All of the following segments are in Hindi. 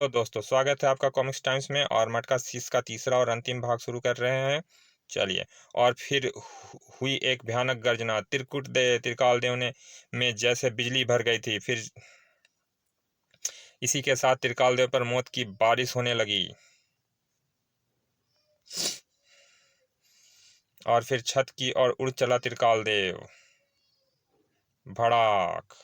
तो दोस्तों स्वागत है आपका कॉमिक्स टाइम्स में। और मटका सीस का तीसरा और अंतिम भाग शुरू कर रहे हैं। चलिए। और फिर हुई एक भयानक गर्जना। त्रिकुट दे त्रिकाल देव ने में जैसे बिजली भर गई थी। फिर इसी के साथ त्रिकाल देव पर मौत की बारिश होने लगी। और फिर छत की ओर उड़ चला त्रिकाल देव। भड़ाक।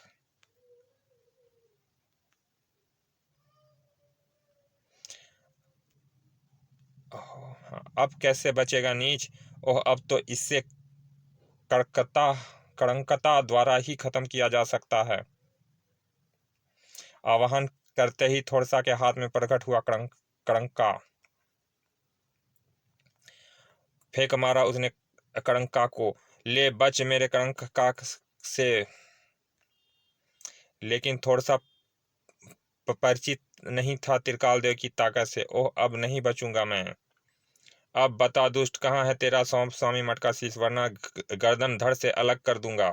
अब कैसे बचेगा नीच। ओह, अब तो इससे कड़कता कड़ंकता द्वारा ही खत्म किया जा सकता है। आवाहन करते ही थोड़सा के हाथ में प्रकट हुआ कड़ंका। फेंक मारा उसने कड़ंका को। ले बच मेरे कड़ंका से। लेकिन थोड़सा परिचित नहीं था त्रिकाल देव की ताकत से। ओह, अब नहीं बचूंगा मैं। अब बता दुष्ट, कहाँ है तेरा सौंप स्वामी मटका शीश, वरना गर्दन धड़ से अलग कर दूंगा।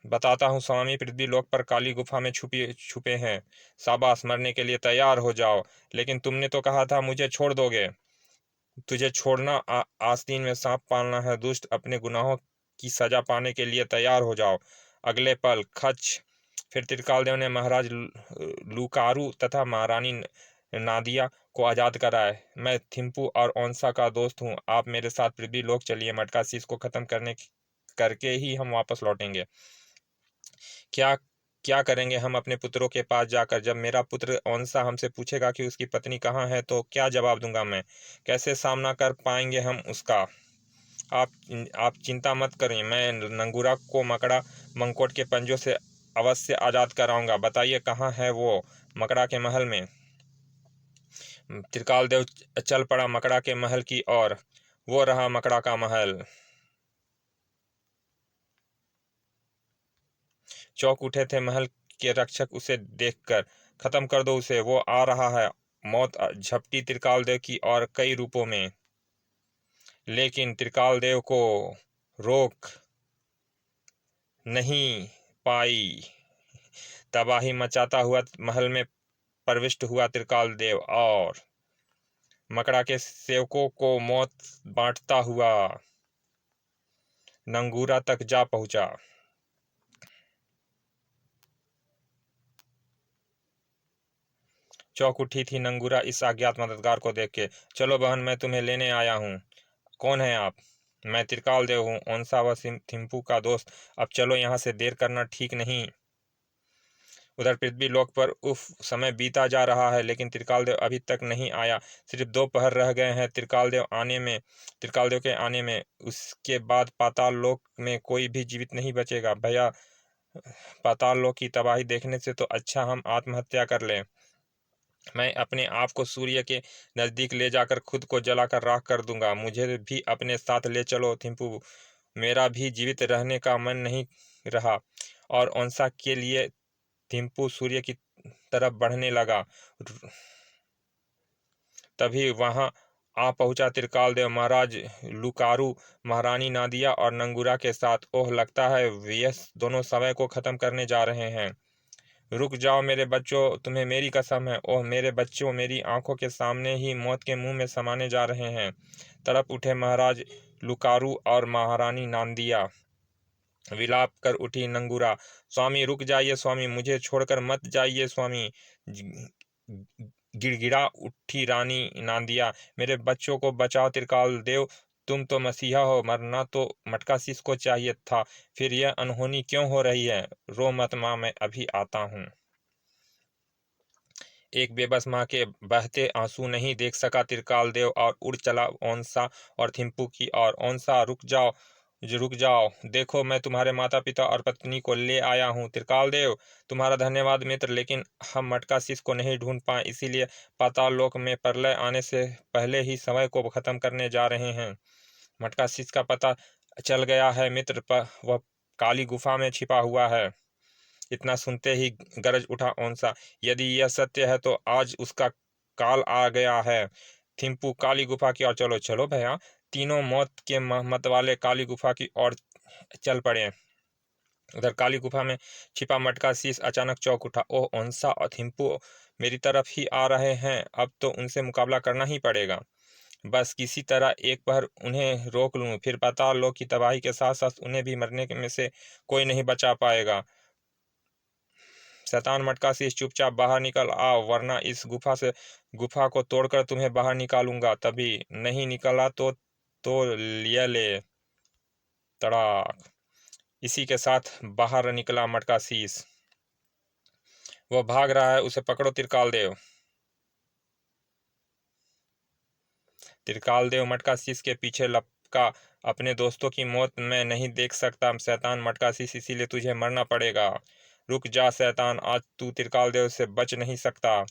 बताता हूँ स्वामी, पृथ्वी लोक पर काली गुफा में छुपे हैं। शाबाश, मरने के लिए तैयार हो जाओ। लेकिन तुमने तो कहा था मुझे छोड़ दोगे। तुझे छोड़ना आस्तीन में सांप पालना है दुष्ट। अपने गुनाहों की सजा पाने के लिए तैयार हो जाओ। अगले पल खच। फिर त्रिकालदेव ने महाराज लुकारू तथा महारानी नादिया को आजाद कराए। मैं थिम्पू और ओंसा का दोस्त हूँ। आप मेरे साथ पृथ्वी लोक चलिए। मटका शीश को खत्म करके ही हम वापस लौटेंगे। क्या क्या करेंगे हम अपने पुत्रों के पास जाकर? जब मेरा पुत्र औंसा हमसे पूछेगा कि उसकी पत्नी कहाँ है तो क्या जवाब दूंगा मैं? कैसे सामना कर पाएंगे हम उसका? आप चिंता मत करें, मैं नंगूरा को मकड़ा मंकोट के पंजों से अवश्य आज़ाद कराऊंगा। बताइए कहाँ है वो? मकड़ा के महल में। त्रिकाल देव चल पड़ा मकड़ा के महल की ओर। वो रहा मकड़ा का महल। चौंक उठे थे महल के रक्षक उसे देखकर। खत्म कर दो उसे, वो आ रहा है। मौत झपटी त्रिकाल देव की और कई रूपों में। लेकिन त्रिकाल देव को रोक नहीं पाई। तबाही मचाता हुआ महल में प्रविष्ट हुआ त्रिकाल देव और मकड़ा के सेवकों को मौत बांटता हुआ नंगूरा तक जा पहुंचा। चौंक उठी थी नंगूरा इस अज्ञात मददगार को देख के। चलो बहन, मैं तुम्हें लेने आया हूँ। कौन है आप? मैं त्रिकाल देव हूँ, ओंसा व थिम्पू का दोस्त। अब चलो यहाँ से, देर करना ठीक नहीं। उधर पृथ्वी लोक पर उफ समय बीता जा रहा है, लेकिन त्रिकाल देव अभी तक नहीं आया। सिर्फ 2 पहर रह गए हैं त्रिकाल देव के आने में। उसके बाद पाताल लोक में कोई भी जीवित नहीं बचेगा। भैया, पाताल लोक की तबाही देखने से तो अच्छा हम आत्महत्या कर लें। मैं अपने आप को सूर्य के नज़दीक ले जाकर खुद को जलाकर राख कर दूंगा। मुझे भी अपने साथ ले चलो थिम्पू। मेरा भी जीवित रहने का मन नहीं रहा। और ओंसा के लिए थिम्पू सूर्य की तरफ बढ़ने लगा। तभी वहां आ पहुंचा त्रिकाल देव, महाराज लुकारू, महारानी नादिया और नंगूरा के साथ। ओह, लगता है यह दोनों समय को खत्म करने जा रहे हैं। रुक जाओ मेरे बच्चों, तुम्हें मेरी कसम है। ओह मेरे बच्चों, मेरी आंखों के सामने ही मौत के मुंह में समाने जा रहे हैं। तड़प उठे महाराज लुकारू और महारानी नांदिया। विलाप कर उठी नंगूरा। स्वामी रुक जाइए स्वामी, मुझे छोड़कर मत जाइए स्वामी। गिड़गिड़ा उठी रानी नांदिया। मेरे बच्चों को बचाओ त्रिकाल देव, तुम तो मसीहा हो, मरना तो मटका शीश को चाहिए था। फिर यह अनहोनी क्यों हो रही है? रो मत माँ, मैं अभी आता हूँ। एक बेबस माँ के बहते आंसू नहीं देख सका त्रिकाल देव और उड़ चला ओंसा और थिम्पू की और। ओंसा रुक जाओ, रुक जाओ, देखो मैं तुम्हारे माता पिता और पत्नी को ले आया हूँ। त्रिकाल देव, तुम्हारा धन्यवाद मित्र, लेकिन हम मटका शीश को नहीं ढूंढ पाए, इसीलिए पाताल लोक में प्रलय आने से पहले ही समय को खत्म करने जा रहे हैं। मटका शीश का पता चल गया है मित्र, वह काली गुफा में छिपा हुआ है। इतना सुनते ही गरज उठा ओंसा। यदि यह सत्य है तो आज उसका काल आ गया है। थिम्पू काली गुफा की ओर चलो। चलो भैया। तीनों मौत के मत वाले काली गुफा की ओर चल पड़े। उधर काली गुफा में छिपा मटका शीश अचानक चौंक उठा। ओह, ओंसा और थिम्पू मेरी तरफ ही आ रहे हैं, अब तो उनसे मुकाबला करना ही पड़ेगा। बस किसी तरह एक पहर उन्हें रोक लूं, फिर पाताल लोक की तबाही के साथ साथ उन्हें भी मरने में से कोई नहीं बचा पाएगा। शैतान मटका शीश, चुपचाप बाहर निकल आओ, वरना इस गुफा को तोड़कर तुम्हें बाहर निकालूंगा। तभी नहीं निकला तो लिया ले। तड़ाक। इसी के साथ बाहर निकला मटका शीश। वो भाग रहा है, उसे पकड़ो त्रिकाल देव। त्रिकाल देव मटका शीश के पीछे लपका। अपने दोस्तों की मौत मैं नहीं देख सकता शैतान मटका शीश, इसीलिए तुझे मरना पड़ेगा। रुक जा शैतान, आज तू त्रिकाल देव से बच नहीं सकता।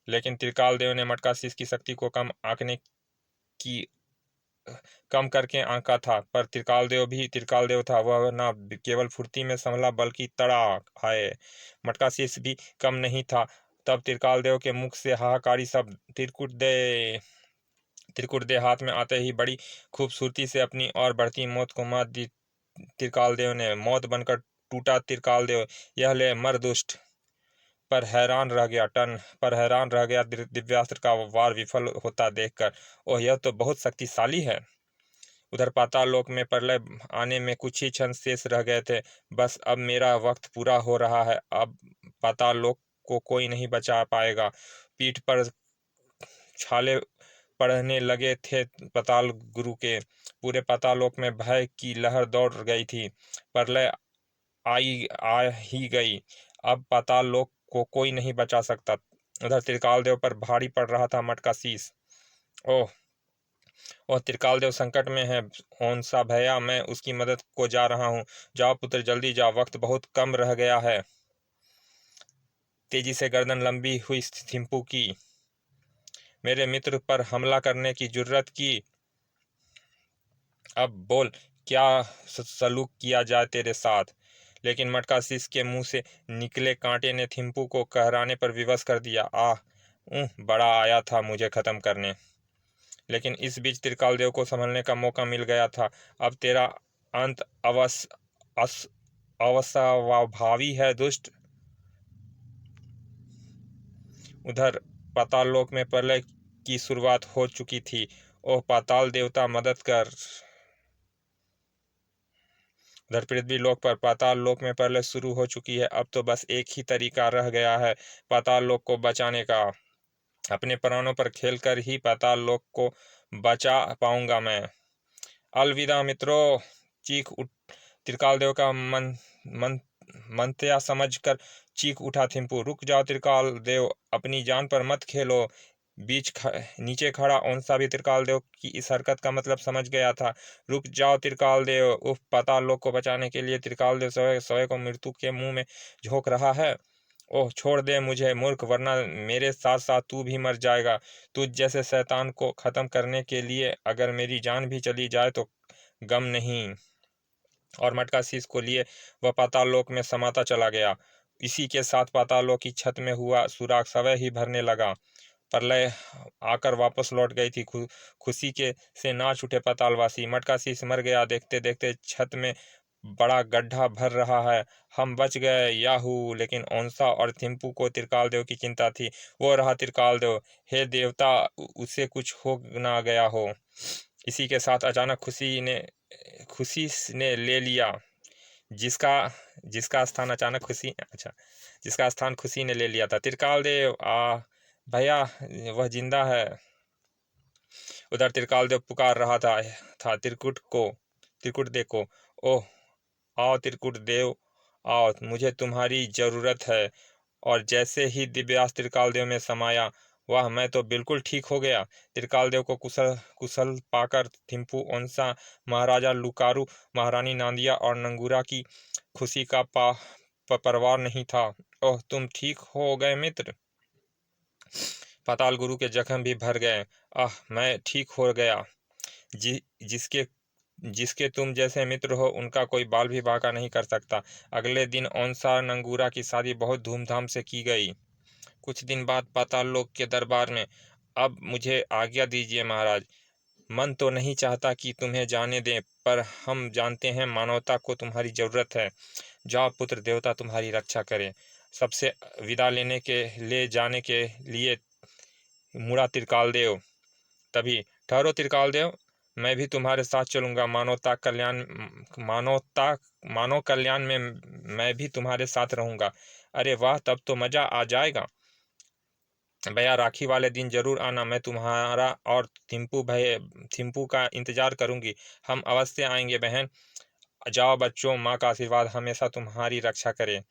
लेकिन त्रिकाल देव ने मटका शीश की शक्ति को की कम करके आंका था, पर त्रिकाल देव भी त्रिकाल देव था। वह न केवल फुर्ती में संभला बल्कि तड़ाक हाय, मटका शीश भी कम नहीं था। तब त्रिकाल देव के मुख से हाहाकारी शब्द, त्रिकुट दे हाथ में आते ही बड़ी खूबसूरती से अपनी और बढ़ती मौत को मात दी त्रिकाल देव ने। मौत बनकर टूटा त्रिकाल देव, यह ले मर दुष्ट। पर हैरान रह गया दिव्यास्त्र का वार विफल होता देखकर। ओह, यह तो बहुत शक्तिशाली है। उधर पाताल लोक में प्रलय आने में कुछ ही क्षण शेष रह गए थे। बस अब मेरा वक्त पूरा हो रहा है, अब पाताल लोक को कोई नहीं बचा पाएगा। पीठ पर छाले पड़ने लगे थे पाताल गुरु के। पूरे पाताल लोक में भय की लहर दौड़ गई थी। प्रलय आ ही गई, अब पाताल लोक को कोई नहीं बचा सकता। उधर त्रिकाल देव पर भारी पड़ रहा था मटका शीश। ओह, वह त्रिकाल देव संकट में है। ओंसा भैया, मैं उसकी मदद को जा रहा हूँ। जाओ पुत्र, जल्दी जाओ, वक्त बहुत कम रह गया है। तेजी से गर्दन लंबी हुई थिम्पू की। मेरे मित्र पर हमला करने की जुर्रत की, अब बोल क्या सलूक किया जाए तेरे साथ। लेकिन मटका शीश के मुंह से निकले कांटे ने थिम्पू को कहराने पर विवश कर दिया। बड़ा आया था मुझे खत्म करने, लेकिन इस बीच त्रिकाल देव को संभलने का मौका मिल गया था। अब तेरा अंत अवश्यभावी है दुष्ट। उधर पाताल लोक में प्रलय की शुरुआत हो चुकी थी। ओह पाताल देवता मदद कर। उधर पृथ्वी लोक पर पाताल लोक में प्रलय शुरू हो चुकी है। अब तो बस एक ही तरीका रह गया है पाताल लोक को बचाने का। अपने प्राणों पर खेलकर ही पाताल लोक को बचा पाऊंगा मैं। अलविदा मित्रों। चीख उठ त्रिकाल देव का मंत्या समझकर चीख उठा थिम्पू। रुक जाओ त्रिकाल देव, अपनी जान पर मत खेलो। नीचे खड़ा ओंसा भी त्रिकाल देव की इस हरकत का मतलब समझ गया था। रुक जाओ त्रिकाल देव, उफ, पाताल लोक को बचाने के लिए त्रिकाल देव स्वयं को मृत्यु के मुंह में झोंक रहा है। ओह, छोड़ दे मुझे मूर्ख, वरना मेरे साथ साथ तू भी मर जाएगा। तुझ जैसे शैतान को खत्म करने के लिए अगर मेरी जान भी चली जाए तो गम नहीं। और मटका शीश को लिए वह पाताल लोक में समाता चला गया। इसी के साथ पाताल लोक की छत में हुआ सुराग समय ही भरने लगा। प्रलय आकर वापस लौट गई थी। खुशी के से नाच उठे पातालवासी। मटका शीश मर गया, देखते देखते छत में बड़ा गड्ढा भर रहा है, हम बच गए, याहू। लेकिन ओंसा और थिम्पू को त्रिकाल देव की चिंता थी। वो रहा त्रिकाल देव, हे देवता, उसे कुछ हो ना गया हो। इसी के साथ अचानक खुशी ने ले लिया जिसका जिसका स्थान अचानक खुशी अच्छा जिसका स्थान खुशी ने ले लिया था। त्रिकाल देव भैया, वह जिंदा है। उधर त्रिकाल देव पुकार रहा था त्रिकुट देखो। ओह, आओ त्रिकुट देव आओ, मुझे तुम्हारी जरूरत है। और जैसे ही दिव्यास्त्र त्रिकाल देव में समाया, वाह, मैं तो बिल्कुल ठीक हो गया। त्रिकाल देव को कुशल पाकर थिम्पू, ओंसा, महाराजा लुकारु, महारानी नांदिया और नंगूरा की खुशी का परवार नहीं था। ओह, तुम ठीक हो गए मित्र। पाताल गुरु के जख्म भी भर गए। मैं ठीक हो गया। जिसके जिसके तुम जैसे मित्र हो, उनका कोई बाल भी बांका नहीं कर सकता। अगले दिन ओंसा नंगूरा की शादी बहुत धूमधाम से की गई। कुछ दिन बाद पाताल लोक के दरबार में, अब मुझे आज्ञा दीजिए महाराज। मन तो नहीं चाहता कि तुम्हें जाने दें, पर हम जानते हैं मानवता को तुम्हारी जरूरत है। जाओ पुत्र, देवता तुम्हारी रक्षा करें। सबसे विदा ले जाने के लिए मुड़ा त्रिकालदेव। तभी, ठहरो त्रिकालदेव, मैं भी तुम्हारे साथ चलूंगा। मानवता मानव कल्याण में मैं भी तुम्हारे साथ रहूंगा। अरे वाह, तब तो मजा आ जाएगा भैया। राखी वाले दिन जरूर आना, मैं तुम्हारा और थिम्पू का इंतजार करूंगी। हम अवश्य आएंगे बहन। जाओ बच्चों, माँ का आशीर्वाद हमेशा तुम्हारी रक्षा करे।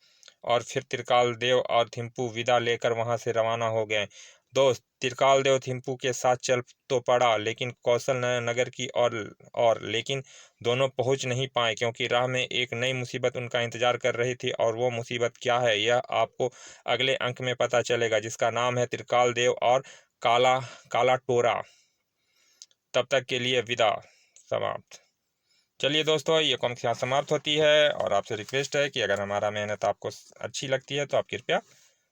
और फिर त्रिकाल देव और थिम्पू विदा लेकर वहां से रवाना हो गए। दोस्त, त्रिकाल देव थिम्पू के साथ चल तो पड़ा, लेकिन कौशल नगर की और लेकिन दोनों पहुंच नहीं पाए, क्योंकि राह में एक नई मुसीबत उनका इंतजार कर रही थी। और वो मुसीबत क्या है, यह आपको अगले अंक में पता चलेगा, जिसका नाम है त्रिकाल देव और काला काला टोरा। तब तक के लिए विदा। समाप्त। चलिए दोस्तों, ये कॉमिक्स यहाँ समाप्त होती है। और आपसे रिक्वेस्ट है कि अगर हमारा मेहनत आपको अच्छी लगती है तो आप कृपया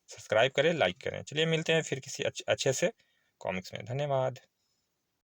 सब्सक्राइब करें, लाइक करें। चलिए मिलते हैं फिर किसी अच्छे से कॉमिक्स में। धन्यवाद।